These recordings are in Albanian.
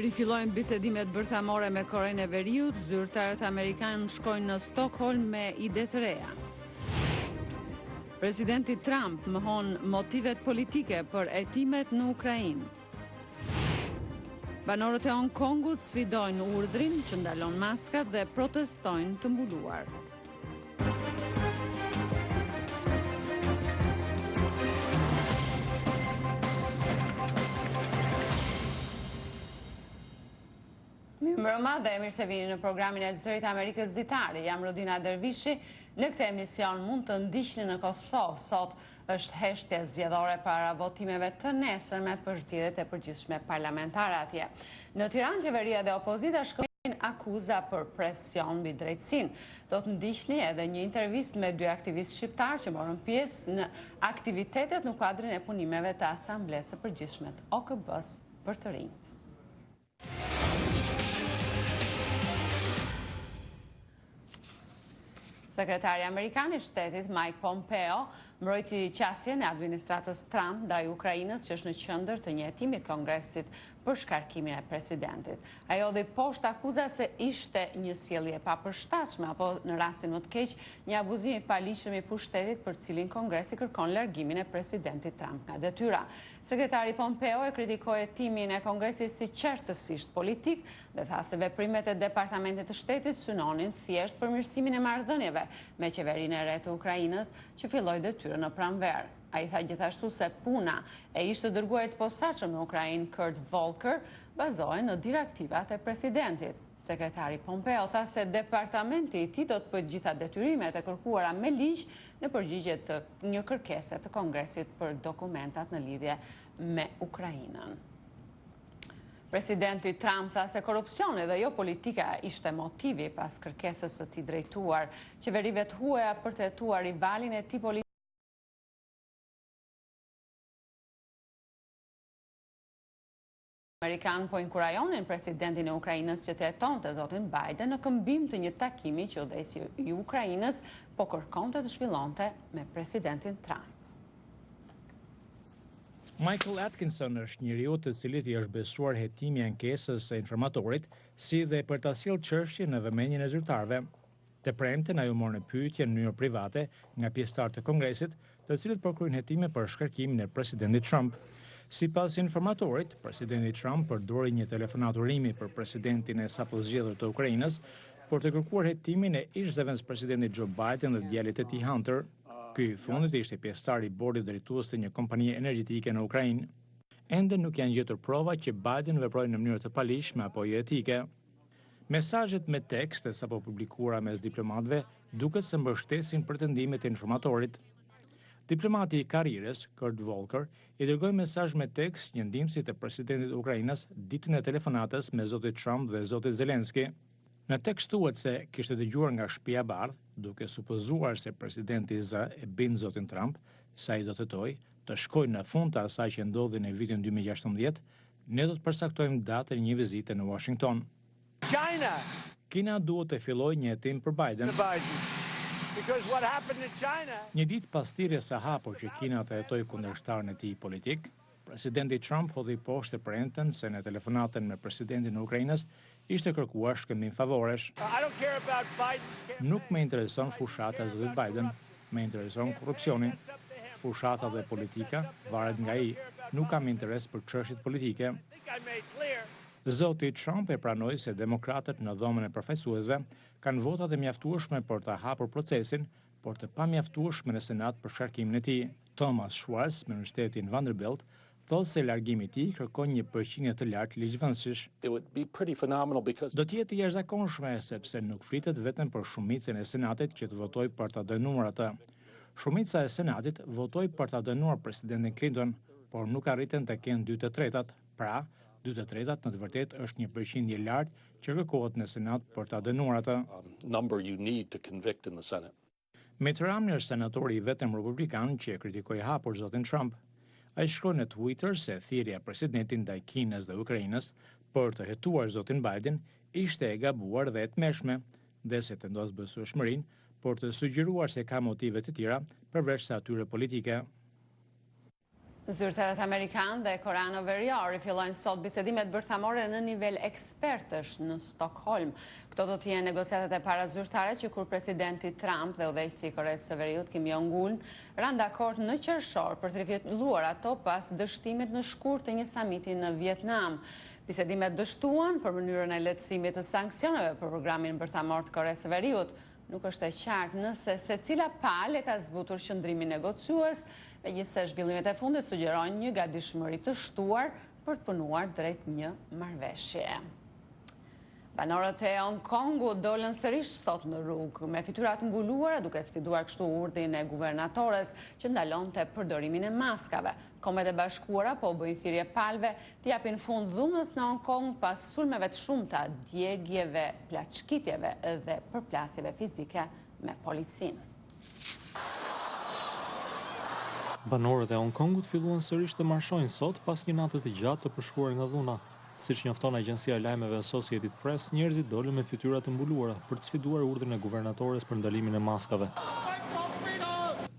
Rifillojnë bisedimet bërthamore me Korenë e Veriut, zyrtarët amerikanë shkojnë në Stockholm me ide të reja. Presidenti Trump mohon motivet politike për hetimet në Ukrainë. Banorët e Hong Kongut sfidojnë urdhrin që ndalon maskat dhe protestojnë të mbuluar. Mbrëma dhe mirë se vini në programin e Zërit Amerikës Ditari. Jam Rodina Dervishi. Në këtë emision mund të ndiqni në Kosovë. Sot është heshtja zgjedhore para votimeve të nesërme për zgjedhjet e përgjithshme parlamentare atje. Në Tiranë, qeveria dhe opozita shkojnë akuza për presion mbi drejtësinë. Do të ndiqni edhe një intervistë me dy aktivistë shqiptar që morën pjesë në aktivitetet në kuadrin e punimeve të Asamblesë së Përgjithshme të OKB-s për të rinjt. Sekretari Amerikan i Shtetit Mike Pompeo mbrojti qasjen e administratës Trump ndaj Ukrainës që është në qendër të një hetimi të Kongresit për shkarkimin e presidentit. Ai hodhi poshtë akuza se ishte një sjellje e papërshtatshme apo në rastin më të keq një abuzim i paligjshëm i pushtetit për cilin Kongresi kërkon largimin e presidentit Trump nga detyra. Sekretari Pompeo e kritikoi hetimin e Kongresit si qartësisht politik dhe tha se veprimet e Departamentit të Shtetit synonin thjesht përmirësimin e marrëdhënieve me qeverinë e re të Ukrainës që filloi detyrën në pranverë. Ai tha gjithashtu se puna e ishte dërguarit posaçëm në Ukrainë Kurt Volker bazohen në direktivat e presidentit. Sekretari Pompeo tha se departamenti i tij do të bëjë gjitha detyrimet e kërkuara me ligj në përgjigje të një kërkese të Kongresit për dokumentat në lidhje me Ukrainën. Presidenti Trump tha se korrupsioni dhe jo politika ishte motivi pas kërkesës së tij drejtuar qeverive të huaja për të hetuar rivalin e tij politik Amerikan po inkurajonin presidentin e Ukrainës që të hetonte zotin Biden në këmbim të një takimi që udhëheqësi i Ukrainës po kërkonte të zhvillonte me presidentin Trump. Michael Atkinson është njeriu të cilit i është besuar hetimi i ankesës së informatorit, si dhe për ta sjellë çështjen në vëmendjen e zyrtarëve. Të premten ai u mori në pyetje në mënyrë private nga pjesëtarë të Kongresit, të cilët po kryejnë hetime për shkarkimin e presidentit Trump. Sipas informatorit, presidenti Trump përdori një telefonat urimi për presidentin e sapo zgjedhur të Ukrainës për të kërkuar hetimin e ish-zëvendës presidentit Joe Biden dhe djalit të tij Hunter. Ky i fundit ishte pjesëtar i bordit drejtues të një kompanie energjetike në Ukrainë. Ende nuk janë gjetur prova që Biden veproi në mënyrë të paligjshme apo jo etike. Mesazhet me tekst e sapo publikuara mes diplomatëve duket se mbështesin pretendimet e informatorit. Diplomati i karrierës, Kurt Volker, i dërgoi mesazh me tekst një ndihmësit të presidentit të Ukrainës ditën e telefonatës me zotin Trump dhe zotin Zelenski. Në tekst thuhet se kishte dëgjuar nga shtëpia e bardhë, duke supozuar se presidenti Z e bin zotin Trump, sa i do të hetoj, të shkojë në fund të asaj që ndodhi në vitin 2016, ne do të përcaktojmë datën e një vizite në Washington. Kina duhet të fillojë një hetim për Biden. Një ditë pas thirrjes së hapur që Kina të hetoj kundërshtarin e tij politik, presidenti Trump hodhi poshtë të premten se në telefonatën me presidentin e Ukrainës ishte kërkuar shkëmbim favoresh. Nuk më intereson fushata e zotit Biden, më intereson korrupsioni. Fushata dhe politika varet nga ai. Nuk kam interes për çështjet politike. Zoti Trump e pranoi se demokratët në dhomën e përfaqësuesve kanë votat e mjaftueshme për të hapur procesin, por të pamjaftueshme në Senat për shkarkimin e tij. Thomas Schwartz, me Universitetin Vanderbilt, thotë se largimi i tij kërkon një përqindje të lartë ligjvënësish. Do të jetë jashtëzakonshme sepse nuk flitet vetëm për shumicën e Senatit që të votojë për ta dënuar atë. Shumica e Senatit votoi për ta dënuar presidentin Clinton, por nuk arritën të kenë 2/3. Pra, 2/3 në të vërtetë është një përqindje e lartë që kërkohet në Senat për ta dënuar atë. Mitt Romney është senatori i vetëm republikan që kritikoi hapur zotin Trump. Ai shkroi në Twitter se thirrja e presidentit ndaj Kinës dhe Ukrainës për të hetuar zotin Biden ishte e gabuar dhe e tmeshme, dhe se tendos besueshmërinë për të sugjeruar se ka motive të tjera përveç se atyre politike. Zyrtarët amerikanë dhe koreanë verior fillojnë sot bisedimet bërthamore në nivel ekspertësh në Stockholm. Këto do të jenë negociatat e para zyrtare që kur presidenti Trump dhe udhëheqësi i Koreas së Veriut Kim Jong-un ranë dakord në qershor për të rifjilluar ato pas dështimit në shkurt të një samiti në Vietnam. Bisedimet dështuan për mënyrën e lehtësimit të sanksioneve për programin bërthamor të Koreas së Veriut. Nuk është e qartë nëse secila palë e ka zbutur qëndrimin negociues, megjithëse zhvillimet e fundit sugjerojnë një gatishmëri të shtuar për të punuar drejt një marrëveshje. Banorët e Hong Kongut dolën sërish sot në rrugë me fytyrat mbuluara duke sfiduar kështu urdhrin e guvernatores që ndalonte përdorimin e maskave. Kombet e Bashkuara po bëjnë thirrje palëve të japin fund dhunës në Hong Kong pas sulmeve të shumta, djegjeve, plaçkitjeve dhe përplasjeve fizike me policinë. Banorët e Hong Kongut filluan sërish të marshojnë sot pas një nate të gjatë të përshkruar nga dhuna. Siç njofton agjencia e lajmeve Associated Press, njerëzit dolën me fytyra të mbuluara për të sfiduar urdhrin e guvernatores për ndalimin e maskave.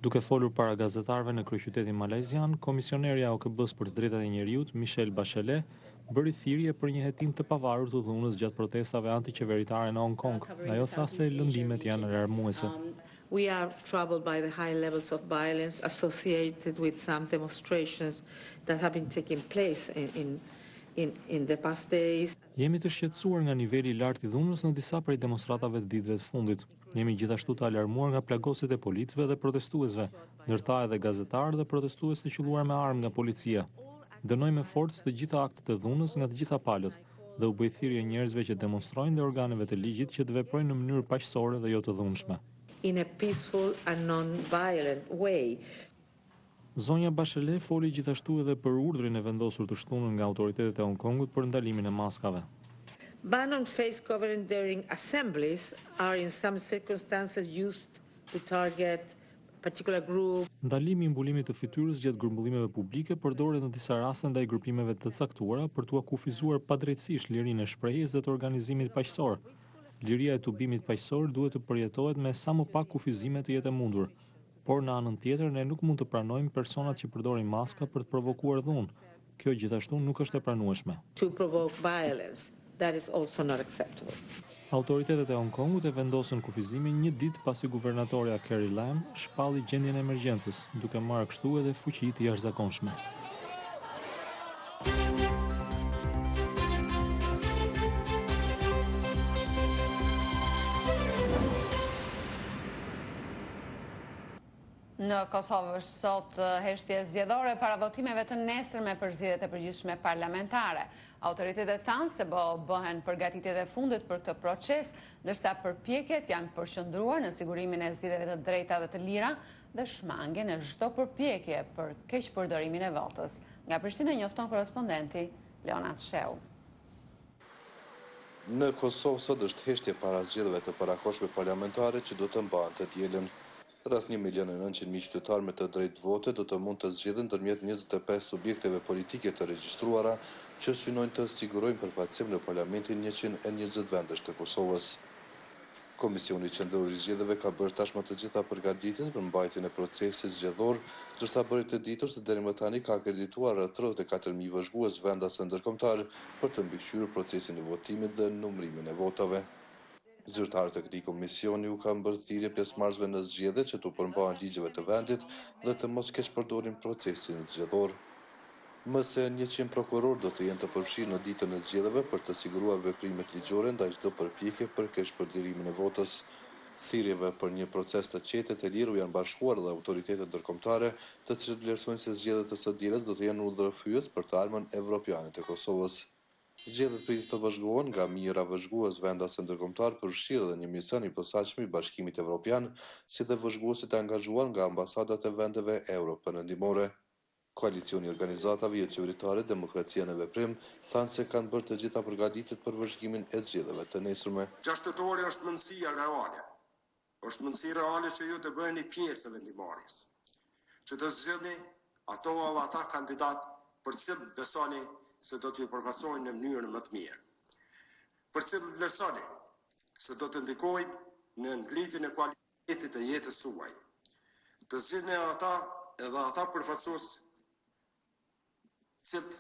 Duke folur para gazetarëve në kryeqytetin malajzian, komisionerja e OKB-s për të drejtat e njerëzit, Michelle Bachelet, bëri thirrje për një hetim të pavarur të dhunës gjatë protestave antiqeveritare në Hong Kong. Ajo tha se lëndimet janë alarmuese. We are troubled by the high levels of violence associated with some demonstrations that have been taking place in the past days. Jemi të shqetësuar nga niveli i lartë i dhunës në disa prej demonstratave të ditëve të fundit. Jemi gjithashtu të alarmuar nga plagosit e policëve dhe protestuesve, ndërsa edhe gazetarë dhe protestues të qelluar me armë nga policia. Dënoi me forcë të gjitha aktet e dhunës nga të gjitha palët dhe u bë thirrje njerëzve që demonstrojnë dhe organeve të ligjit që të veprojnë në mënyrë paqësore dhe jo të dhunshme. In a peaceful and non-violent way. Zonja Bachelet foli gjithashtu edhe për urdhrin e vendosur të shtunën nga autoritetet e Hong Kongut për ndalimin e maskave. Ban on face covering during assemblies are in some circumstances used to target particular group. Ndalimi i mbulimit të fytyrës gjatë grumbullimeve publike përdoret në disa raste ndaj grupimeve të caktuara për t'u kufizuar padrejtësisht lirinë e shprehjes dhe të organizimit paqësor. Liria e tubimit paqësor duhet të përjetohet me sa më pak kufizime të jetë e mundur. Por në anën tjetër ne nuk mund të pranojmë personat që përdorin maska për të provokuar dhunë. Kjo gjithashtu nuk është e pranueshme. To provoke violence, that is also not acceptable. Autoritetet e Hong Kongut e vendosën kufizimin një ditë pasi guvernatorja Carrie Lam shpalli gjendjen e emergjencës, duke marrë kështu edhe fuqi të jashtëzakonshme. Në Kosovë është sot heshtje zgjedhore para votimeve të nesërme për zgjedhjet e përgjithshme parlamentare. Autoritetet thanë se bëhen përgatitjet e fundit për këtë proces, ndërsa përpjekjet janë përqendruar në sigurimin e zgjedhjeve të drejta dhe të lira dhe shmangjen e çdo përpjekje për keqpërdorimin e votës. Nga Prishtinë njofton korrespondenti Leonard Sheu. Në Kosovë sot është heshtje para zgjedhjeve të parakohshme parlamentare që do të mbahen të dielën. Rreth 1.900.000 qytetarë me të drejtë vote do të mund të zgjedhin ndërmjet 25 subjekteve politike të regjistruara që synojnë të sigurojnë përfaqësim në parlamentin 120 vendesh të Kosovës. Komisioni qendror i zgjedhjeve ka bërë tashmë të gjitha përgatitjet për mbajtjen e procesit zgjedhor, ndërsa bëri të ditur se deri më tani ka akredituar rreth 34.000 vëzhgues vendase ndërkombëtar për të mbikëqyrur procesin e votimit dhe numërimin e votave. Zyrtarët e këtij komisioni u kanë bërë thirrje pjesëmarrësve në zgjedhjet që të përmbahen ligjeve të vendit dhe të mos keqpërdorin procesin zgjedhor. Më se 100 prokuror do të jenë të përfshirë në ditën e zgjedhjeve për të siguruar veprimet ligjore ndaj çdo përpjekje për keqpërdorimin e votës. Thirrjeve për një proces të qetë të lirë janë bashkuar edhe autoritetet ndërkombëtare, të cilët vlerësojnë se zgjedhjet e së dielës do të jenë udhëfyes për të ardhmen evropiane të Kosovës. Zgjedhjet pritet të vëzhgohen nga mijëra vëzhgues vendase ndërkombëtar përfshirë edhe një mision i posaçëm i Bashkimit Evropian, si dhe vëzhguesit e angazhuar nga ambasadat e vendeve euro-perëndimore. Koalicioni i organizatave jo qeveritare Demokracia në Veprim thanë se kanë bërë të gjitha përgatitjet për vëzhgimin e zgjedhjeve të nesërme. 6 tetori është mundësia reale. Është mundësi reale që ju të bëheni pjesë e vendimmarrjes. Që të zgjedhni ato edhe ata kandidat për cilët besoni se do t'ju përfaqësojnë në mënyrën më të mirë. Për cilët vlerësoni se do të ndikojnë në ngritjen e cilësisë të jetës suaj. Të zgjidhni ata edhe ata përfaqësues cilët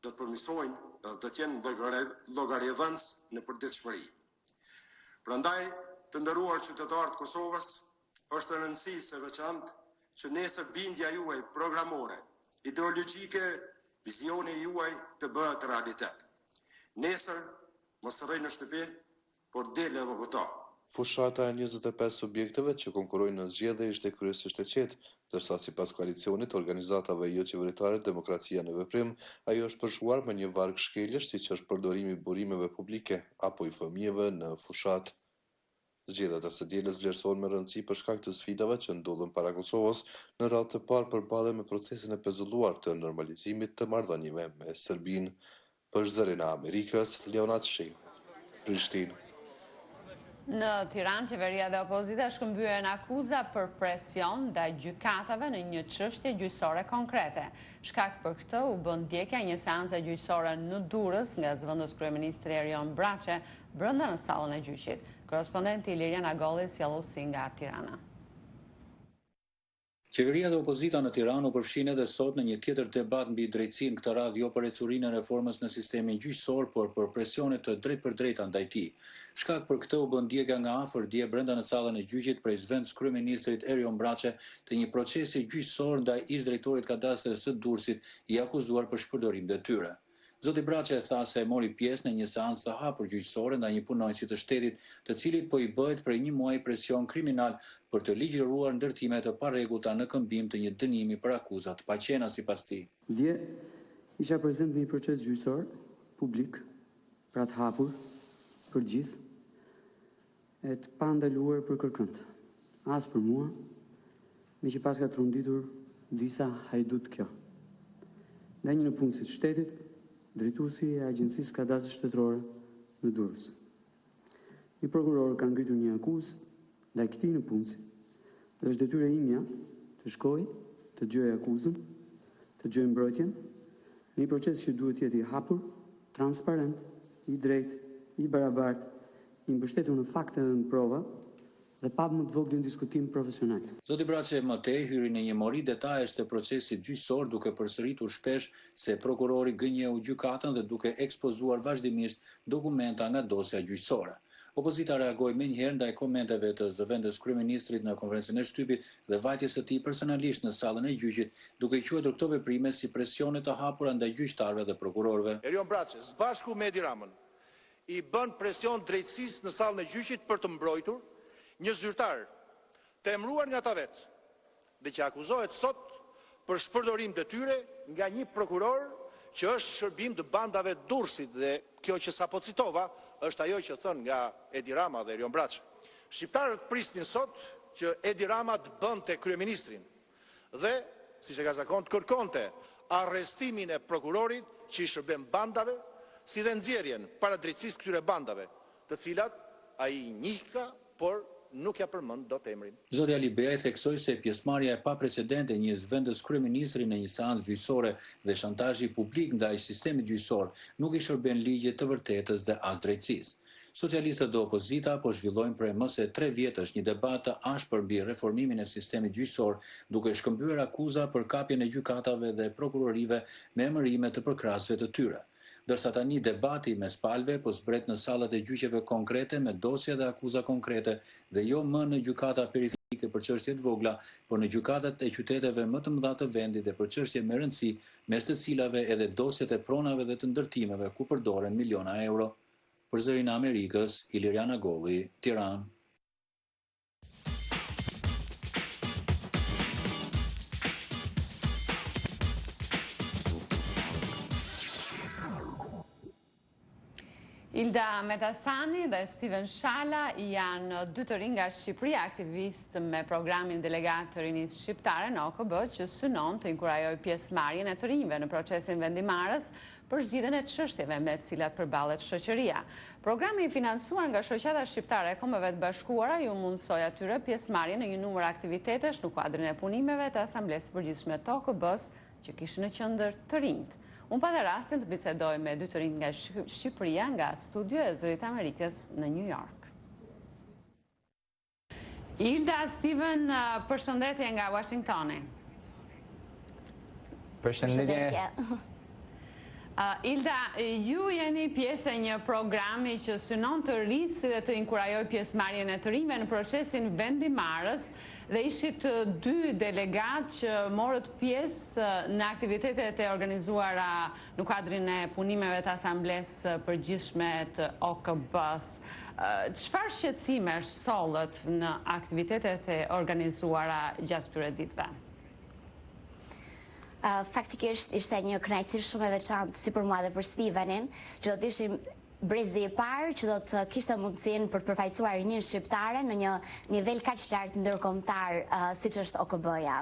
do të përmirësojnë, do të jenë llogaridhënës në përditshmëri. Prandaj, të nderuar qytetarë të Kosovës, është e rëndësishme së veçantë që nesër bindja juaj programore, ideologjike, vizioni juaj të bëhet realitet. Nesër mos rrej në shtëpi, por del edhe voto. Fushata e 25 subjekteve që konkurrojnë në zgjedhje ishte kryesisht e qetë, ndërsa sipas koalicionit organizatave jo qeveritare Demokracia në Veprim, ajo është përshuar me një varg shkeljesh siç është përdorimi i burimeve publike apo i fëmijëve në fushat. Zgjedhjet e së dielës vlerësohen me rëndësi për shkak të sfidave që ndodhen para Kosovës në radhë të parë përballje me procesin e pezulluar të normalizimit të marrëdhënieve me Serbinë. Për Zërin e Amerikës, Prishtinë. Në Tiranë, qeveria dhe opozita shkëmbyen akuza për presion ndaj gjykatave në një çështje gjyqësore konkrete. Shkak për këtë u bën ndjekja një seance gjyqësore në Durrës nga zëvendës kryeministri Erion Braçe brenda në sallën e gjyqit. Korrespondenti Iliriana Golli sjellësi nga Tirana. Qeveria dhe opozita në Tiranë u përfshin edhe sot në një tjetër debat mbi drejtsinë, këtë radhë jo për ecurinë e reformës në sistemin gjyqësor, por për presione të drejtpërdrejta ndaj tij. Shkak për këtë u bën ndjekja nga afër dje brenda në sallën e gjyqit prej zëvendës kryeministrit Erion Braçe të një procesi gjyqësor ndaj ish-drejtorit kadastrit së Durrësit i akuzuar për shpërdorim detyre. Zoti Braçe tha se mori pjesë në një seancë të hapur gjyqësore ndaj një punonjësi të shtetit, të cilit po i bëhet prej një muaji presion kriminal për të ligjëruar ndërtime të parregullta në këmbim të një dënimi për akuza të paqena sipas tij. Dje isha prezent në një proces gjyqësor publik, pra të hapur për gjithë, e të pandaluar për kërkënd. As për mua, me që pas ka trunditur disa hajdut kjo. Dhe një në punësit shtetit, drejtuesi e Agjencisë Kadastrit Shtetëror në Durrës. Një prokuror ka ngritur një akuzë ndaj këtij në punësi. Dhe është detyra imja të shkoj, të dëgjoj akuzën, të dëgjoj mbrojtjen, në një proces që duhet jetë i hapur, transparent, i drejtë, i barabartë, i mbështetur në fakte dhe në prova, dhe pa më të voglin diskutim profesional. Zoti Braçe më tej hyri në një mori detajesh të procesit gjyqësor, duke përsëritur shpesh se prokurori gënjeu gjykatën dhe duke ekspozuar vazhdimisht dokumenta nga dosja gjyqësore. Opozita reagoi menjëherë ndaj komenteve të zëvendës kryeministrit në konferencën e shtypit dhe vajtjes së tij personalisht në sallën e gjyqit, duke quajtur këto veprime si presione të hapura ndaj gjyqtarëve dhe prokurorëve. Erion Braçe, së bashku me Edi Ramën, i bën presion drejtësisë në sallën e gjyqit për të mbrojtur një zyrtar të emëruar nga ta vetë dhe që akuzohet sot për shpërdorim detyre nga një prokuror që është shërbim të bandave Durrësit, dhe kjo që sapo citova është ajo që thënë nga Edi Rama dhe Erion Braçe. Shqiptarët prisnin sot që Edi Rama të bënte kryeministrin dhe, siç e ka zakon, të kërkonte arrestimin e prokurorit që i shërben bandave, si dhe nxjerrjen para drejtësisë këtyre bandave, të cilat ai njihka, por nuk ja përmend dot emrin. Zoti Ali Beaj theksoi se pjesëmarrja e paprecedente e një zëvendës kryeministri në një seancë gjyqësore dhe shantazhi publik ndaj sistemit gjyqësor nuk i shërben ligjet të vërtetës dhe as drejtësisë. Socialistët dhe opozita po zhvillojnë prej më se 3 vjetësh një debat të ashpër mbi reformimin e sistemit gjyqësor, duke shkëmbyer akuza për kapjen e gjykatave dhe prokurorive me emërime të përkrahësve të tyre. Dërsa tani debati mes palëve po zbret në sallat e gjyqeve konkrete me dosje dhe akuza konkrete dhe jo më në gjykata periferike për çështje të vogla, por në gjykatat e qyteteve më të mëdha të vendit dhe për çështje me rëndësi, mes të cilave edhe dosjet e pronave dhe të ndërtimeve ku përdoren miliona euro. Për Zërin e Amerikës, Iliriana Golli, Tiranë. Ilda Metasani dhe Steven Shala janë dy të rinj nga Shqipëria, aktivist me programin delegat të rinisë shqiptare në OKB, që synon të inkurajojë pjesëmarrjen e të rinjve në procesin vendimarrës për zgjidhjen e çështjeve me të cilat përballet shoqëria. Programi i financuar nga Shoqata Shqiptare e Kombeve të Bashkuara ju mundsoi atyre pjesëmarrje në një numër aktivitetesh në kuadrin e punimeve të Asamblesë Përgjithshme të OKB-s që kishin në qendër të rinjt. Unë patë rastin të bisedoj me dy të rinj nga Shqipëria nga studio e Zërit Amerikës në New York. Ilda, Steven, përshëndetje nga Washingtoni. Përshëndetje. Ilda, ju jeni pjesë e një programi që synon të rrisë dhe të inkurajoj pjesëmarrjen e të rinjve në procesin vendimarrës dhe ishit dy delegat që morët pjesë në aktivitetet e organizuara në kuadrin e punimeve të Asamblesë Përgjithshme të OKB-s. Çfarë shqetësimesh sollët në aktivitetet e organizuara gjatë këtyre ditëve? Faktikisht ishte një kënaqësi shumë e veçantë si për mua dhe për Stevenin, që do të ishim brezi i parë që do të kishte mundësinë për të përfaqësuar rinjën shqiptare në një nivel kaq lartë ndërkombëtar siç është OKB-ja.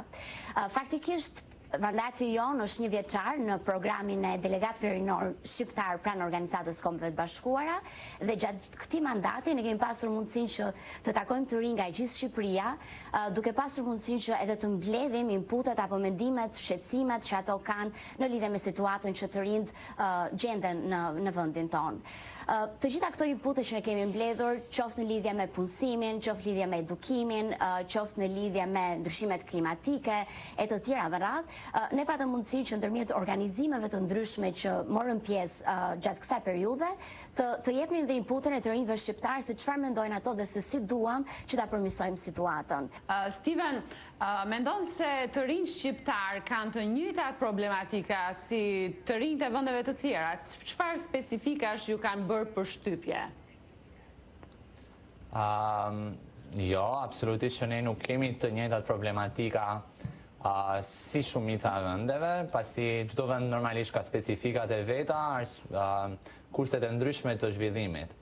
Faktikisht mandati jonë është 1 vjeçar në programin e delegatëve rinor shqiptar pranë Organizatës Kombeve të Bashkuara dhe gjatë këtij mandati ne kemi pasur mundësinë që të takojmë të rinj nga gjithë Shqipëria, duke pasur mundësinë që edhe të mbledhim inputet apo mendimet, shqetësimet që ato kanë në lidhje me situatën që të rinjt gjenden në vendin tonë. Të gjitha këto inpute që ne kemi mbledhur, qoftë në lidhje me punësimin, qoftë lidhje me edukimin, qoftë në lidhje me ndryshimet klimatike e të tjera me radhë, ne patëm mundësinë që ndërmjet organizimeve të ndryshme që morën pjesë gjatë kësaj periudhe, të jepnin dhe inputen e të rinjve shqiptar se çfarë mendojnë ato dhe se si duam që ta përmirësojmë situatën. Steven, mendon se të rinjt shqiptar kanë të njëjtat problematika si të rinjt e vendeve të tjera? Çfarë specifikash ju kanë bërë përshtypje? Jo, absolutisht që ne nuk kemi të njëjtat problematika si shumica e vendeve, pasi çdo vend normalisht ka specifikat e veta, kushtet e ndryshme të zhvillimit.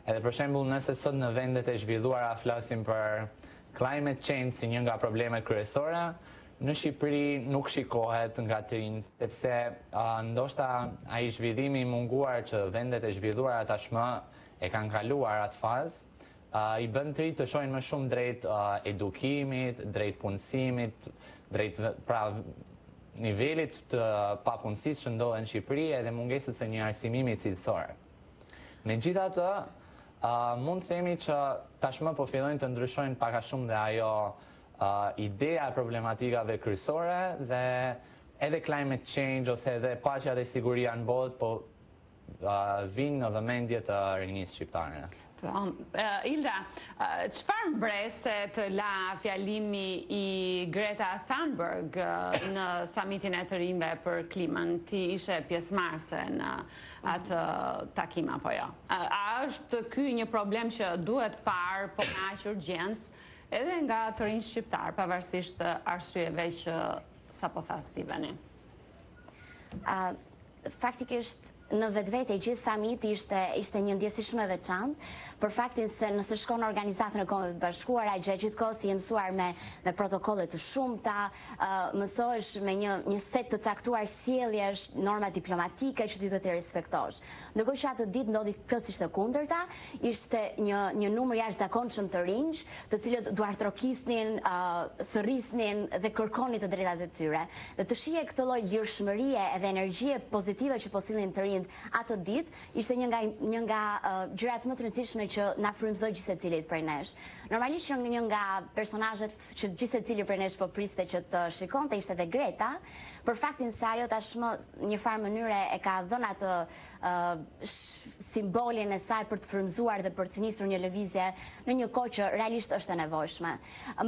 Edhe për shembull, nëse sot në vendet e zhvilluara flasim për climate change si një nga problemet kryesore, në Shqipëri nuk shikohet nga të rinjt, sepse ndoshta ai zhvillimi i munguar që vendet e zhvilluara tashmë e kanë kaluar atë fazë, i bën të rinjt të shohin më shumë drejt edukimit, drejt punësimit, drejt nivelit të papunësisë që ndodhet në Shqipëri edhe mungesës së një arsimimi cilësor. Megjithatë, mund të themi që tashmë po fillojnë të ndryshojnë pak a shumë dhe ajo ideja e problematikave kryesore dhe edhe climate change ose edhe paqja dhe siguria në botë po vinë në vëmendje të rinjisë shqiptare. Ilda, çfarë mbreset la fjalimi i Greta Thunberg në samitin e të rinjve për klimën? Ti ishe pjesëmarrëse në atë takim apo jo? A është ky një problem që duhet parë po me aq urgjencë edhe nga të rinjt shqiptar, pavarësisht arsyeve që sapo tha Steveni? Faktikisht në vetvete gjithë samiti ishte një ndjesi shumë e veçantë, për faktin se nëse shkon në Organizatën e Kombeve të Bashkuara, gjithkohës je mësuar me protokolle të shumta, mësohesh me një set të caktuar sjelljesh, norma diplomatike që ti duhet të respektosh. Ndërkohë që atë ditë ndodhi plotësisht e kundërta, ishte një numër jashtëzakonshëm të rinj, të cilët duartrokisnin, thërrisnin dhe kërkonin të drejtat e tyre. Dhe të shihej këtë lloj lirshmërie edhe energjie pozitive që po sillnin të rinjt atë ditë, ishte një nga gjërat më të rëndësishme që na frymëzoi gjithë secilit prej nesh. Normalisht një nga personazhet që gjithë secili prej nesh po priste që të shikonte ishte edhe Greta, për faktin se ajo tashmë një farë mënyre e ka dhënë atë simbolin e saj për të frymëzuar dhe për të nisur një lëvizje në një kohë që realisht është e nevojshme.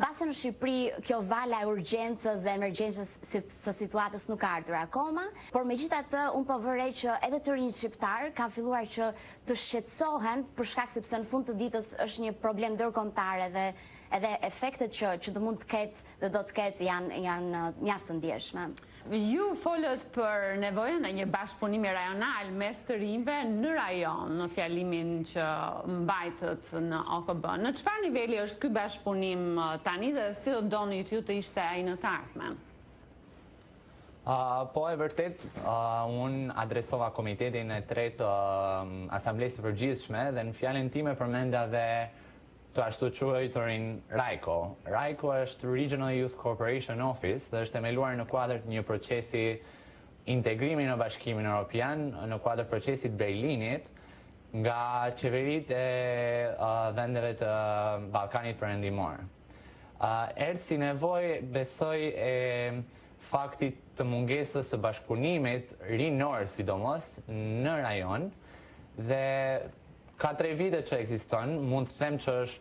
Mbase në Shqipëri kjo vala e urgjencës dhe emergjencës së situatës nuk ka ardhur akoma, por megjithatë unë po vërej që edhe të rinjt shqiptar kanë filluar që të shqetësohen për shkak sepse në fund të ditës është një problem ndërkombëtar edhe efektet që do mund të ketë dhe do të ketë janë mjaft të ndjeshme. Ju folët për nevojën e një bashkëpunimi rajonal mes të rinjve në rajon, në fjalimin që mbajtët në OKB. Në çfarë niveli është ky bashkëpunim tani dhe si do doni ju të ishte ai në të ardhmen? Po e vërtet, unë adresova komitetin e tretë Asamblesë Përgjithshme dhe në fjalën time përmenda dhe të ashtu quajturin RAICO. RAICO është Regional Youth Cooperation Office dhe është themeluar në kuadër të një procesi integrimi në Bashkimin Evropian, në kuadër procesit Berlinit, nga qeveritë e vendeve të Ballkanit Perëndimor. Erdhi si nevojë, besoj, e faktit të mungesës së bashkëpunimit rinor sidomos në rajon dhe ka 3 vite që ekziston, mund të them që është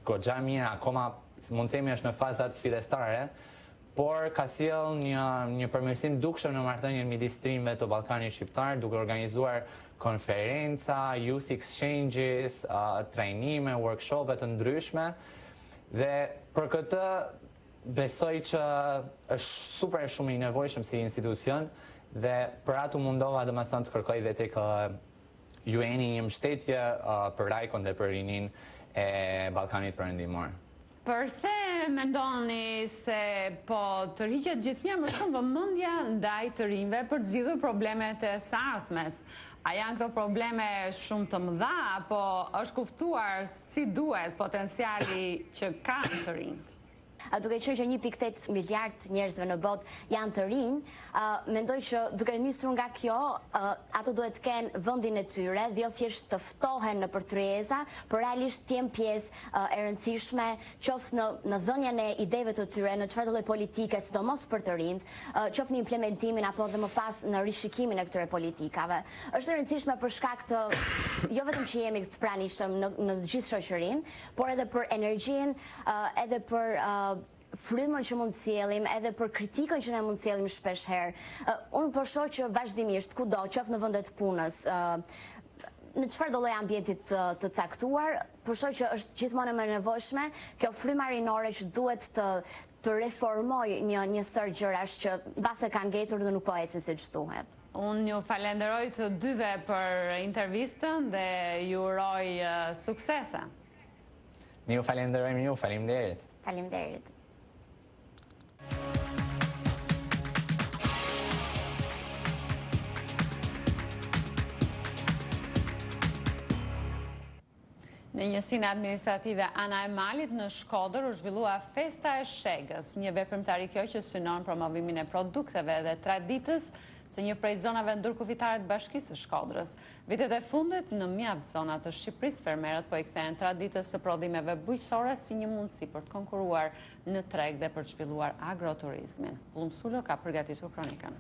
goxha mirë, akoma mund të themi është në fazat fillestare, por ka sjell një përmirësim dukshëm në marrëdhënien midis trimëve të Ballkanit shqiptar, duke organizuar konferenca, youth exchanges, trajnime, workshope të ndryshme dhe për këtë besoj që është super shumë i nevojshëm si institucion dhe për atë mundova domethënë të kërkoj dhe tek UN-i një mbështetje për Rajkon dhe për rinin e Ballkanit Perëndimor. Përse mendoni se po tërhiqet gjithnjë më shumë vëmendja ndaj të rinjve për të zgjidhur problemet e së ardhmes? A janë këto probleme shumë të mëdha apo është kuptuar si duhet potenciali që kanë të rinjt? Duke qenë që 1.8 miliard njerëzve në botë janë të rinj, mendoj që duke nisur nga kjo, ato duhet të kenë vendin e tyre dhe jo thjesht të ftohen në përtryeza, por realisht të jenë pjesë e rëndësishme, qoftë në dhënien e ideve të tyre, në çfarëdo lloj politike, sidomos për të rinjt, qoftë në implementimin apo dhe më pas në rishikimin e këtyre politikave. Është e rëndësishme për shkak të jo vetëm që jemi të pranishëm në gjithë shoqërinë, por edhe për energjinë, edhe për frymën që mund të sjellim, edhe për kritikën që ne mund të sjellim shpesh herë. Unë po shoh që vazhdimisht kudo, qoftë në vendet të punës, në çfarëdo lloj ambienti të caktuar, po shoh që është gjithmonë më e nevojshme kjo fryma rinore që duhet të reformoj një sër gjërash që mbase kanë ngjetur dhe nuk po ecin siç duhet. Unë ju falenderoj të dyve për intervistën dhe ju uroj suksese. Ne ju falenderojmë ju, faleminderit. Faleminderit. Në njësinë administrative Ana e Malit në Shkodër u zhvillua Festa e Shegës, një veprimtari kjo që synon promovimin e produkteve dhe traditës së një prej zonave ndërkufitare të Bashkisë së Shkodrës. Vitet e fundit në mjaft zona të Shqipërisë fermerët po i kthejnë traditës së prodhimeve bujqësore si një mundësi për të konkuruar në treg dhe për të zhvilluar agroturizmin. Plumsulo ka përgatitur kronikën.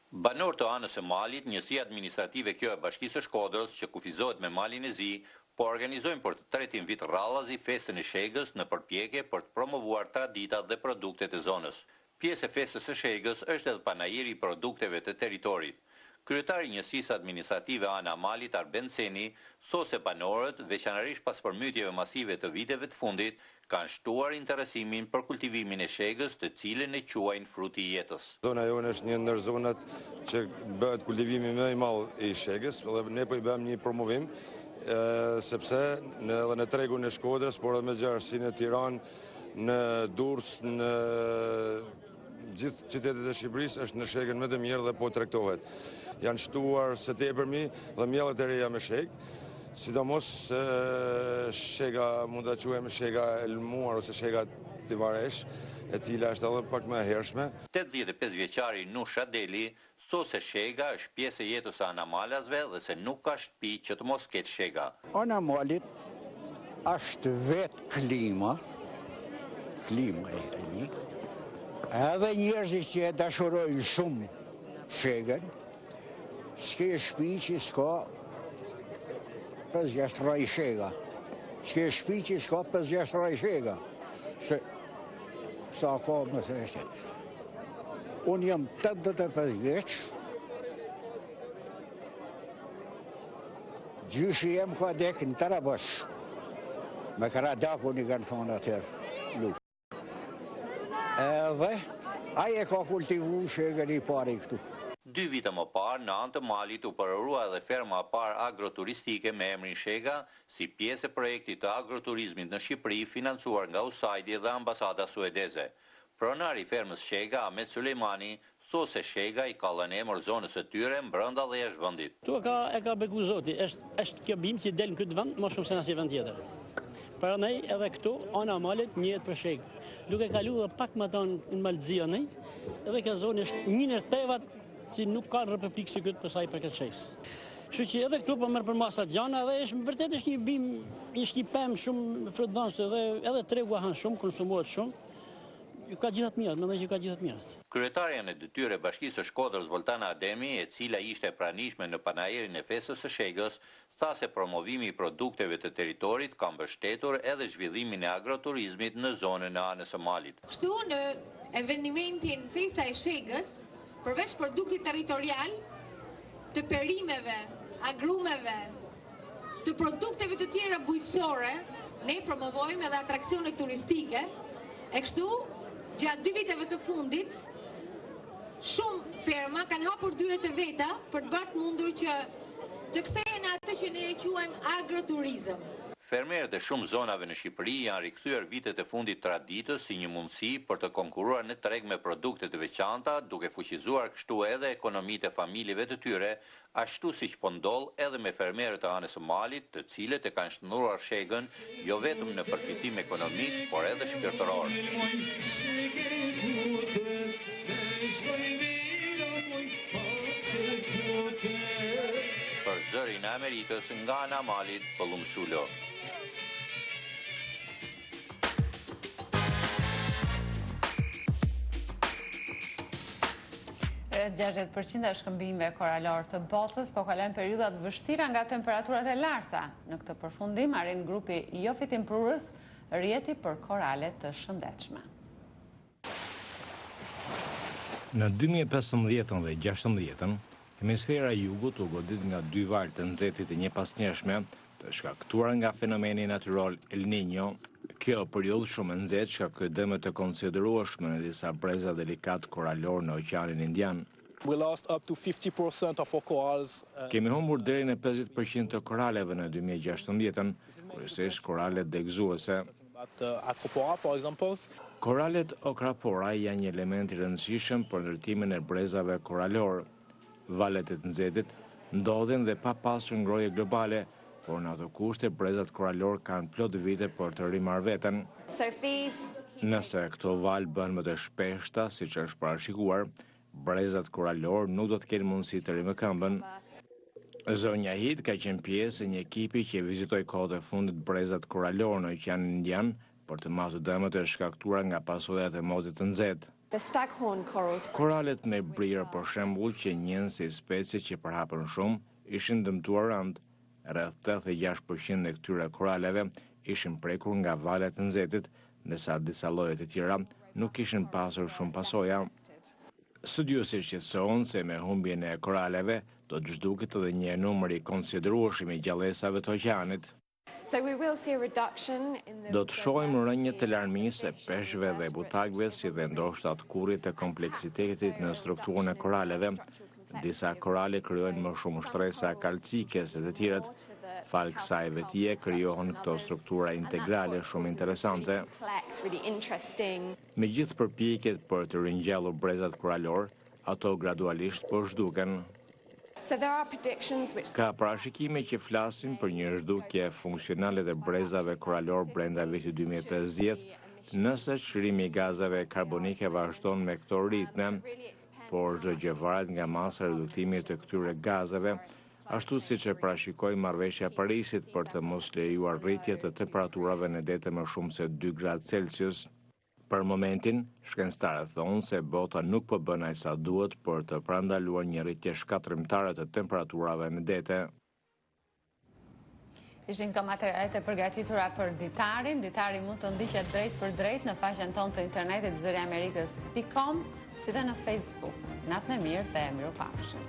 Banor të anës së Malit, njësia administrative kjo e Bashkisë së Shkodrës, që kufizohet me Malin e Zi, po organizojnë për të tretin vit rradhazi festën e Shegës në përpjekje për të promovuar traditat dhe produktet e zonës. Pjesë e festës së Shegës është edhe panajiri i produkteve të territorit. Kryetari njësisë administrative Ana Malit, Arben Seni, tho se banorët, veçanërisht pas përmytjeve masive të viteve të fundit, kanë shtuar interesimin për kultivimin e Shegës, të cilën e quajnë fruti i jetës. Zona jonë është një ndër zonat që bëhet kultivimi më i madh i Shegës, dhe ne po i bëjmë një promovim, sepse edhe në tregun e Shkodrës, por edhe me gjarësinë e Tiranë, në Durrës, në gjithë qytetet e Shqipërisë është në Shegën më të mirë dhe po tregtohet. Janë shtuar së tepërmi dhe mjellet e reja me Shegë, sidomos Shega mund ta quajmë Shega e lmuar ose Shega tivaresh, e cila është edhe pak më e hershme. 85 vjeçari Nush Adeli tho se Shega është pjesë e jetës së anamalazve dhe se nuk ka shtëpi që të mos ketë Shega. Anamalit është vetë klima e një, edhe njerëzit që e dashurojnë shumë Shegën, s'ke shtëpi që s'ka 5-6 raj Shega. S'ke shtëpi që s'ka 5-6 raj Shega. Se sa ka më së është. Unë jam 85 vjeç. Gjyshi jem ka dek në Tarabash. Me Karadaku një kanë thonë atërë luft. Edhe aje ka kultivu Shegën i pari këtu. 2 vite më parë, në anë të Malit u përërua edhe ferma e parë agroturistike me emrin Shega, si pjesë e projektit të agroturizmit në Shqipëri financuar nga USAID dhe ambasada suedeze. Pronari i fermës Shega, Ahmet Sulejmani, tho se Shega i ka lënë emër zonës së tyre brenda dhe jashtë vendit. Tu e ka begu zoti, është kjo bim që del në këtë vend më shumë se në asnjë vend tjetër. Para nej edhe këtu, ana Malit njihet për Shegë. Duke kaluar pak më tonë në Malëzia nej, edhe kjo zonë është një ndër tevat si nuk ka republikë si këtë përsa i për këtë Shegës. Kështu që edhe këtu po merr për masa gjana dhe është vërtet është një bim, është një pemë shumë frutdhënëse dhe edhe tregu han shumë, konsumohet shumë. ka gjithat mirët, mendoj që ka gjithat mirët. Kryetarja në detyrë e Bashkisë së Shkodrës Voltana Ademi, e cila ishte e pranishme në panajerin e festës së Shegës, tha se promovimi i produkteve të territorit ka mbështetur edhe zhvillimin e agroturizmit në zonën e anës së malit. Kështu në evenimentin Festa e Shegës, përveç produktit territorial, të perimeve, agrumeve, të produkteve të tjera bujqësore, ne promovojmë edhe atraksione turistike, e kështu, gjatë 2 viteve të fundit, shumë firma kanë hapur dyert e veta për të bërë mundur që të kthehen atë që ne e quajmë agroturizëm. Fermerët e shumë zonave në Shqipëri janë rikthyer vitet e fundit traditës si një mundësi për të konkuruar në treg me produkte të veçanta, duke fuqizuar kështu edhe ekonomitë e familjeve të tyre, ashtu siç po ndodh edhe me fermerët e anës së malit, të cilët e kanë shndruar Shegën jo vetëm në përfitim ekonomik, por edhe shpirtëror. Për Zërin e Amerikës, nga ana e malit, Pëllum Sulo. Rreth 60% e shkëmbimeve koralor të botës po kalojnë periudhat vështira nga temperaturat e larta. Në këtë përfundim arrin grupi jo fitimprurës rjeti për korale të shëndetshme. Në 2015 dhe 2016, hemisfera e jugut u godit nga 2 valë të nxehtit e njëpasnjëshme të shkaktuar nga fenomeni natyral El Niño. Kjo periudhë shumë e nxehtë shkakton dëme të konsiderueshme në disa breza delikat koralor në Oqeanin Indian. We lost up to 50% of our corals. Kemi humbur deri në 50% të koraleve në 2016, kryesisht koralet degëzuese. For example, koralet okrapora janë një element i rëndësishëm për ndërtimin e brezave koralor. Valet e të nxehtit ndodhin dhe pa pasur ngrohje globale, por në ato kushte brezat koralor kanë plot vite për të rimarrë veten. Nëse këto valë bën më të shpeshta, siç është parashikuar, brezat koralor nuk do të kenë mundësi të rimë këmbën. Zonja Hit ka qenë pjesë e një ekipi që vizitoi kohët e fundit brezat koralor në Oqeanin Indian për të matur dëmet e shkaktuara nga pasojat e modit të nxehtë. Koralet me brirë, për shembull, që njihen si specie që përhapen shumë, ishin dëmtuar rënd. Rreth 86% e këtyre koraleve ishin prekur nga valet e nxehtit, ndërsa disa lloje të tjera nuk kishin pasur shumë pasoja. Studiuesit shqetësohen se me humbjen e koraleve do të zhduket edhe një numër i konsiderueshëm i gjallësave të oqeanit. Do të shohim rënje të larmisë e peshqve dhe butakëve, si dhe ndoshta të kurrit të kompleksitetit në strukturën e koraleve. Disa korale krijojnë më shumë shtresa kalcike se të tjerët. Falë kësaj vetie krijohen këto struktura integrale shumë interesante. Me gjithë përpjekjet për të ringjallur brezat koralor, ato gradualisht po zhduken. Ka parashikime që flasin për një zhdukje funksionale të brezave koralor brenda vitit 2050, nëse çrimi i gazave karbonike vazhdon me këto ritme, por çdo gjë varet nga masa e reduktimit të këtyre gazave, ashtu siç e parashikoi Marrëveshja e Parisit për të mos lejuar rritje të temperaturave në dete më shumë se 2 gradë Celsius. Për momentin, shkencëtarët thonë se bota nuk po bën aq sa duhet për të parandaluar një rritje shkatërrimtare të temperaturave në dete. Ishin këto materialet e përgatitura për ditarin. Ditari mund të ndiqet drejt për drejt në faqen tonë të internetit zëriamerikës.com, si dhe në Facebook. Natën e mirë dhe mirupafshim.